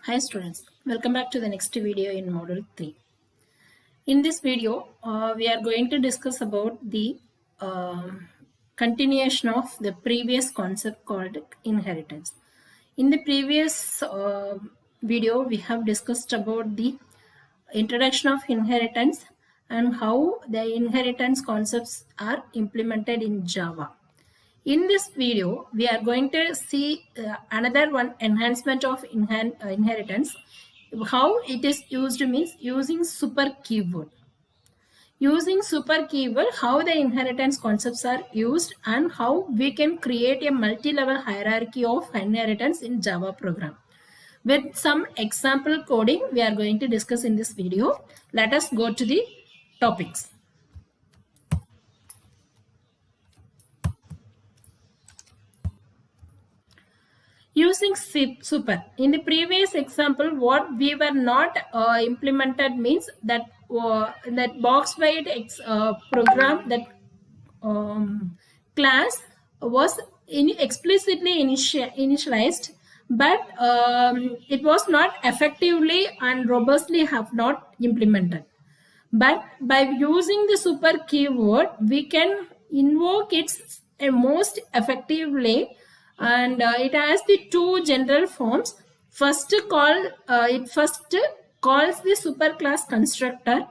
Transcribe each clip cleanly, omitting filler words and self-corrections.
Hi students, welcome back to the next video in module 3. In this video, we are going to discuss about the continuation of the previous concept called inheritance. In the previous video, we have discussed about the introduction of inheritance and how the inheritance concepts are implemented in Java. In this video, we are going to see another one enhancement of inheritance. How it is used means using super keyword. Using super keyword, how the inheritance concepts are used and how we can create a multi-level hierarchy of inheritance in Java program. With some example coding, we are going to discuss in this video. Let us go to the topics. Using super. In the previous example, what we were not implemented means that that box-wide program, that class was explicitly initialized, but it was not effectively and robustly have not implemented. But by using the super keyword, we can invoke it most effectively, and it has the two general forms. First it first calls the superclass constructor.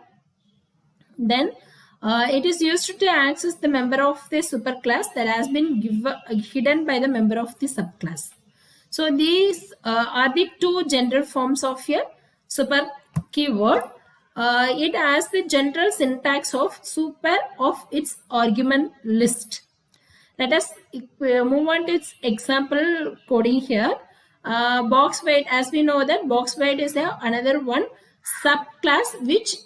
Then it is used to access the member of the superclass that has been hidden by the member of the subclass. So these are the two general forms of a super keyword. It has the general syntax of super of its argument list. Let us move on to its example coding here. Box wide, as we know that box wide is another one subclass which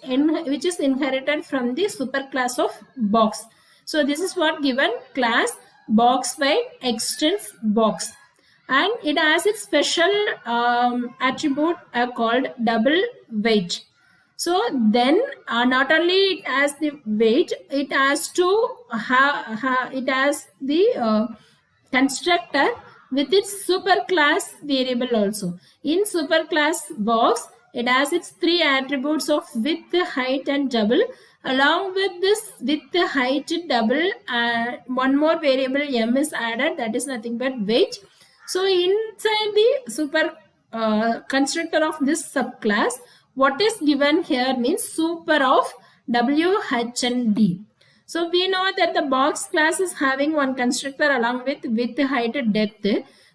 is inherited from the superclass of box. So this is what given: class box wide extends box, and it has its special attribute called double weight. So then not only it has the weight, it has to it has the constructor with its superclass variable also. In superclass box, it has its three attributes of width, height and double. Along with this width, height, double, one more variable m is added, that is nothing but weight. So inside the super constructor of this subclass, what is given here means super of W, H and D. So we know that the box class is having one constructor along with width, height, depth.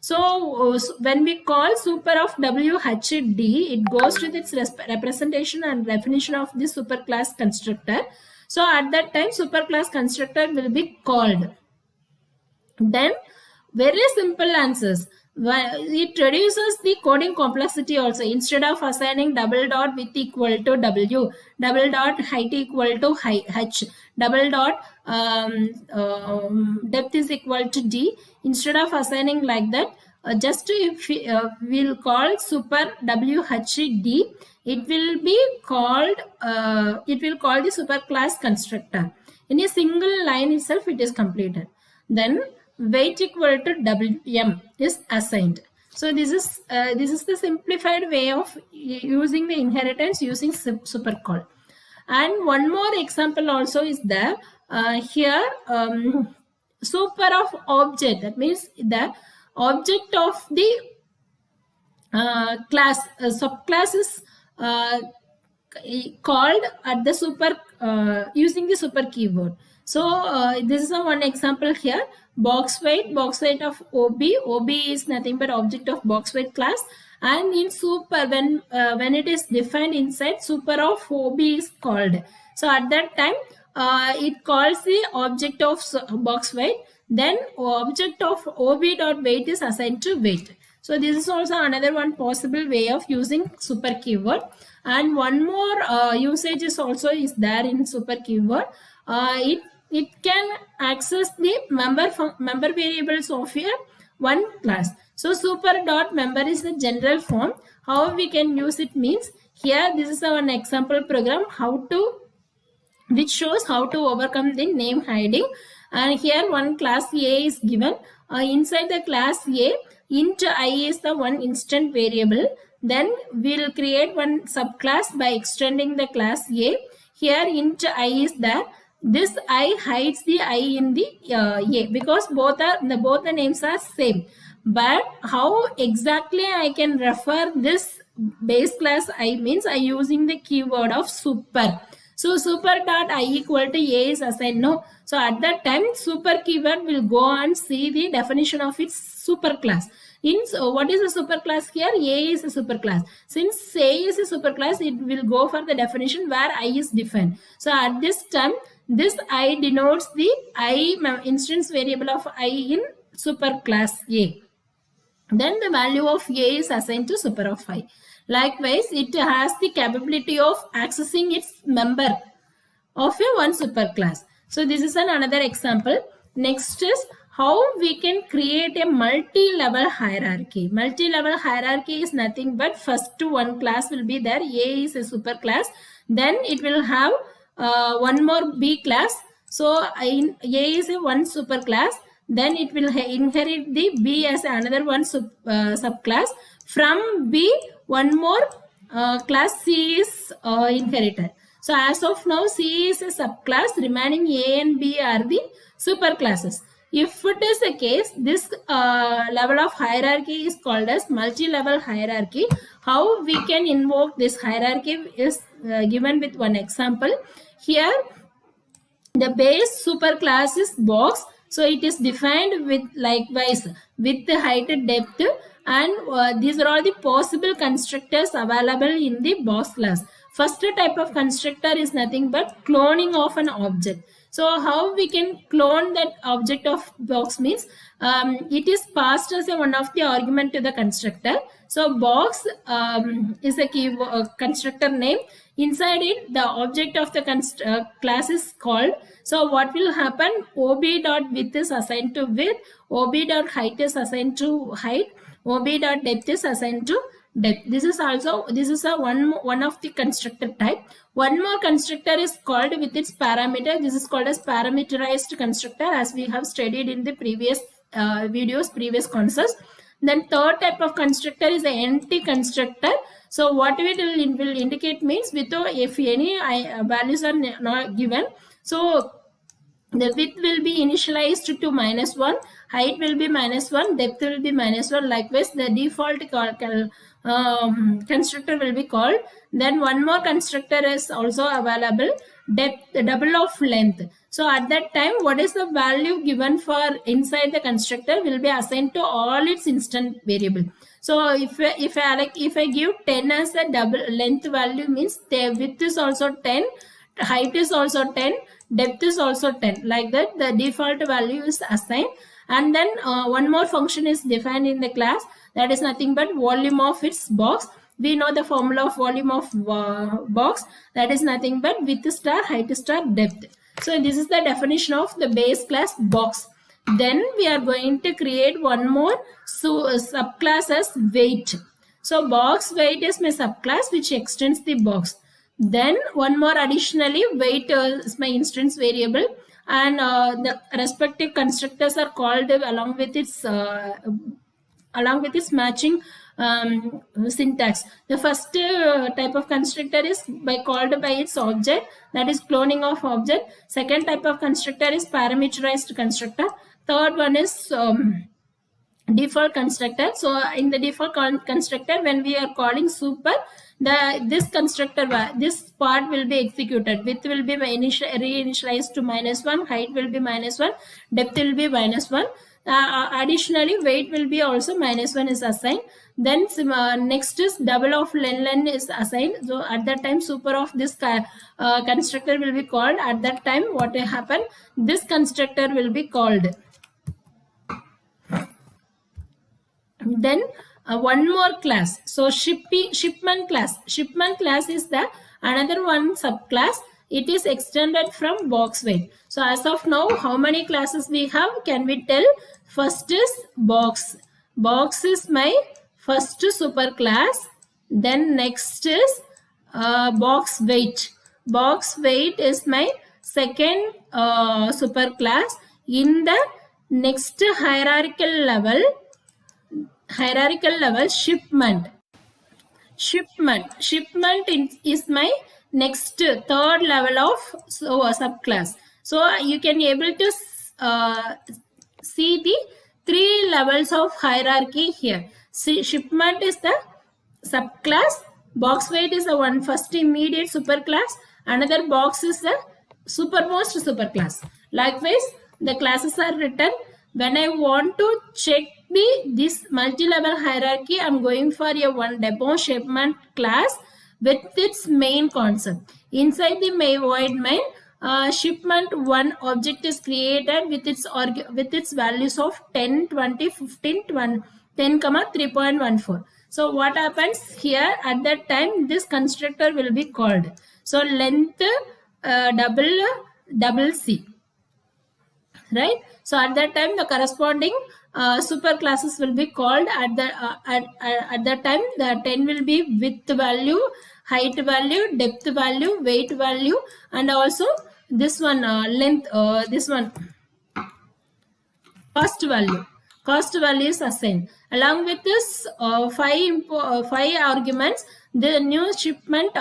So when we call super of W, H, D, it goes to its representation and definition of the superclass constructor. So at that time, superclass constructor will be called. Then very simple answers. It reduces the coding complexity also. Instead of assigning double dot width equal to W, double dot height equal to H, double dot depth is equal to D, instead of assigning like that, just if we'll call super WHD, it will be called the superclass constructor. In a single line itself, it is completed. Then weight equal to Wm is assigned. So this is the simplified way of using the inheritance using super call. And one more example also is there. Here super of object, that means the object of the class subclass is called at the super using the super keyword. So this is one example here. Box weight of OB is nothing but object of box weight class, and in super when it is defined inside, super of OB is called. So at that time it calls the object of box weight, then object of OB dot weight is assigned to weight. So this is also another one possible way of using super keyword. And one more usage is also is there in super keyword. It can access the member variables of a one class. So super dot member is the general form. How we can use it means, here this is an example program which shows how to overcome the name hiding. And here one class A is given. Inside the class A, int I is the one instant variable. Then we'll create one subclass by extending the class A. Here int I is there. This I hides the I in the A because both the names are same. But how exactly I can refer this base class I means I using the keyword of super. So super dot I equal to A is assigned. No. So at that time super keyword will go and see the definition of its super class. So what is a super class here? A is a super class. Since A is a super class, it will go for the definition where I is defined. So at this time, this I denotes the I instance variable of I in super class A. Then the value of A is assigned to super of I. Likewise, it has the capability of accessing its member of a one superclass. So this is another example. Next is how we can create a multi-level hierarchy. Multi-level hierarchy is nothing but first one class will be there. A is a superclass. Then it will have one more B class. So A is a one superclass. Then it will inherit the B as another one subclass. From B, one more class C is inherited. So as of now, C is a subclass. Remaining A and B are the superclasses. If it is the case, this level of hierarchy is called as multi-level hierarchy. How we can invoke this hierarchy is given with one example. Here, the base superclass is box. So it is defined with likewise with the height and depth, and these are all the possible constructors available in the box class. First type of constructor is nothing but cloning of an object. So how we can clone that object of box means it is passed as one of the argument to the constructor. So box is a key constructor name. Inside it, the object of the class is called. So what will happen? ob.width is assigned to width, ob.height is assigned to height, ob.depth is assigned to depth. This is a one of the constructor type. One more constructor is called with its parameter. This is called as parameterized constructor, as we have studied in the previous videos, previous concepts. Then third type of constructor is the empty constructor. So what it will indicate means if any values are not given. So the width will be initialized to -1, height will be -1, depth will be -1. Likewise, the default constructor will be called. Then one more constructor is also available, depth, the double of length. So at that time, what is the value given for inside the constructor will be assigned to all its instant variable. So if I give 10 as a double length value means the width is also 10, height is also 10, depth is also 10. Like that, the default value is assigned. And then one more function is defined in the class, that is nothing but volume of its box. We know the formula of volume of box, that is nothing but width star height star depth. So this is the definition of the base class box. Then we are going to create one more subclass as weight. So box weight is my subclass which extends the box. Then one more additionally, weight is my instance variable, and the respective constructors are called along with its matching syntax. The first type of constructor is called by its object, that is cloning of object. Second type of constructor is parameterized constructor. Third one is default constructor. So in the default constructor, when we are calling super, this part will be executed. Width will be reinitialized to -1, height will be -1, depth will be -1. Additionally, weight will be also -1 is assigned. Then next is double of len is assigned. So at that time, super of this constructor will be called. At that time, what will happen? This constructor will be called. Then one more class. So shipment class. Shipment class is the another one subclass. It is extended from box weight. So as of now, how many classes we have? Can we tell? First is box. Box is my first superclass. Then next is box weight. Box weight is my second superclass. In the next hierarchical level, hierarchical level shipment. Shipment is my next third level of subclass. So you can able to see the 3 levels of hierarchy here. See, shipment is the subclass, box weight is the one first immediate superclass, another box is the supermost superclass. Likewise, the classes are written. When I want to check this multi-level hierarchy, I'm going for a one depot shipment class with its main concept. Inside the void main, shipment one object is created with its values of 10, 20, 15, 20, 10, 3.14. So what happens here at that time, this constructor will be called. So length double C, right? So at that time the corresponding super classes will be called. At that time the 10 will be width value, height value, depth value, weight value, and also this one length, this one cost value is assigned. Along with this 5 arguments, the new shipment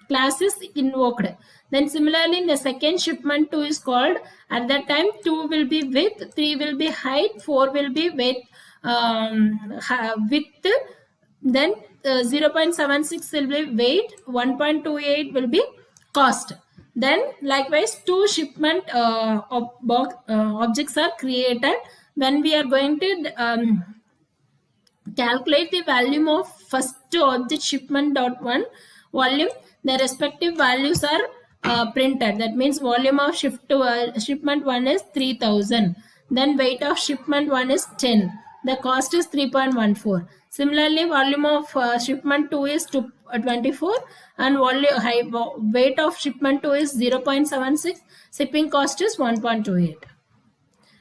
class is invoked. Then similarly in the second shipment 2 is called. At that time 2 will be width, 3 will be height, 4 will be width, then 0.76 will be weight, 1.28 will be cost. Then likewise 2 shipment objects are created. When we are going to calculate the volume of first object shipment.1 volume, the respective values are printed. That means volume of shipment 1 is 3000. Then weight of shipment 1 is 10. The cost is 3.14. Similarly, volume of shipment 2 is 24 and weight of shipment 2 is 0.76. Shipping cost is 1.28.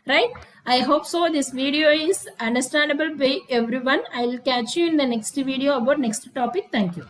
Right? I hope so this video is understandable by everyone. I will catch you in the next video about next topic. Thank you.